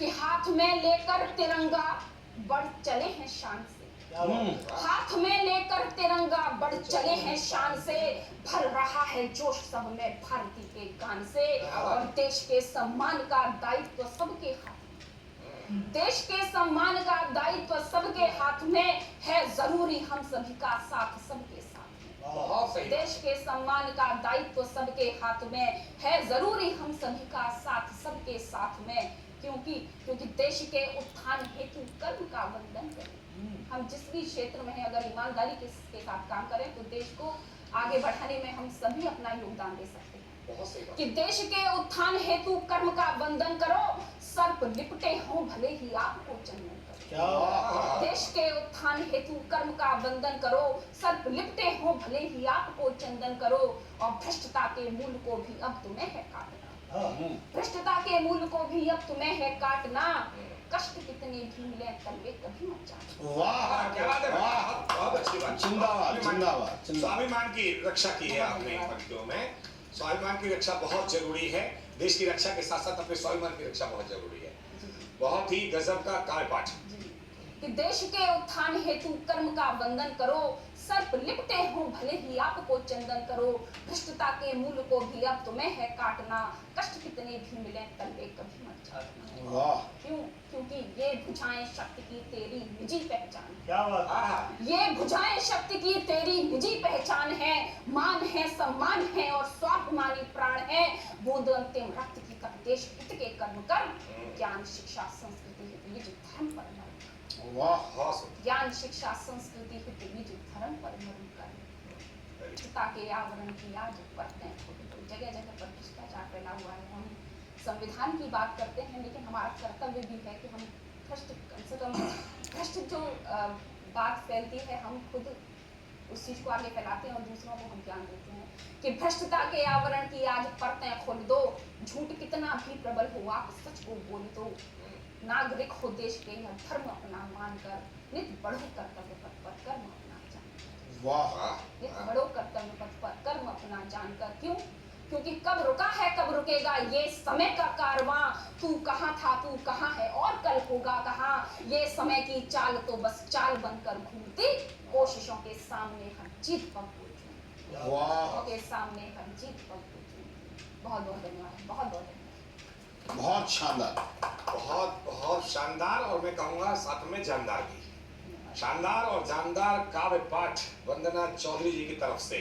कि हाथ में लेकर तिरंगा बढ़ चले हैं शान से। हाथ में लेकर तिरंगा बढ़ चले हैं शान से, भर रहा है जोश सब में भारती के गान से। और देश के सम्मान का दायित्व सबके हाथ में, देश के सम्मान का दायित्व सबके हाथ में है, जरूरी हम सभी का साथ सबके साथ में। देश के सम्मान का दायित्व सबके हाथ में है, जरूरी हम सभी का साथ सबके साथ में। क्योंकि देश के उत्थान हेतु कर्म का वंदन करें। हम जिस भी क्षेत्र में है, अगर ईमानदारी के साथ काम करें तो देश को आगे बढ़ाने में हम सभी अपना योगदान दे सकते हैं। कि देश के उत्थान हेतु कर्म का वंदन करो, सर्प लिपटे हों भले ही आपको चंदन करो। देश के उत्थान हेतु कर्म का वंदन करो, सर्प लिपटे हों भले ही आपको चंदन करो। और भ्रष्टता के मूल को भी अब तुम्हें है काटना, भ्रष्टता के मूल को भी अब तुम्हें है काटना। कष्ट कितने भी मिले तलवे कभी मत जाना। वाह क्या बात है, बहुत अच्छी बात। जिंदाबाद जिंदाबाद। स्वाभिमान की रक्षा की है आपने इन पंक्तियों में। स्वाभिमान की रक्षा बहुत जरूरी है। देश की रक्षा के साथ साथ अपने स्वाभिमान की रक्षा बहुत जरूरी है। बहुत ही गजब का कार्यपाठ। कि देश के उत्थान हेतु कर्म का वंदन करो, सर्प लिपटे हों भले ही आपको चंदन करो। भ्रष्टता के मूल को भी अब तुम्हें है काटना, कष्ट कितने भी मिले तलवे कभी मत जाना। वाह क्योंकि ये भुजाएं शक्ति की तेरी निजी पहचान। क्या बात। ये भुजाएं शक्ति की तेरी निजी पहचान है, मान है सम्मान है और स्वाभिमानी प्राण है। बूंद अंतिम रक्त की कर देश हित के कर्म कर, ज्ञान शिक्षा संस्कृति हित निज धर्म पर मरण। वाह ज्ञान शिक्षा संस्कृति हित निज धर्म पर मरण कर। भ्रष्टता के आवरण की आज परतें खोल, जगह जगह पर भ्रष्टाचार फैला हुआ है। हम संविधान की बात करते हैं, लेकिन हमारा कर्तव्य भी है कि हम कम से कम भ्रष्ट जो बात फैलती है, हम खुद उस चीज को आगे फैलाते हैं और दूसरों को हम ज्ञान देते हैं। कि भ्रष्टता के आवरण की आज परतें खोल दो, झूठ कितना भी प्रबल हो आप सच को बोल दो। नागरिक हो देश के यह धर्म अपना मानकर, नित बढ़ो कर्तव्य पथ पर कर्म अपना जानकर। वाह नित बढ़ो कर्तव्य पथ पर कर्म अपना जानकर। क्योंकि कब रुका है कब रुकेगा ये समय का कारवां। तू कहाँ था तू कहाँ है और कल होगा कहाँ। ये समय की चाल तो बस चाल बनकर घूमती, कोशिशों के सामने हर जीत पग पूछूं। वाह के सामने हर जीत पग पूछूं। बहुत बहुत धन्यवाद, बहुत बहुत धन्यवाद। बहुत शानदार, बहुत शानदार और मैं कहूँगा साथ में जानदार भी। शानदार और जानदार काव्य पाठ वंदना चौधरी जी की तरफ से।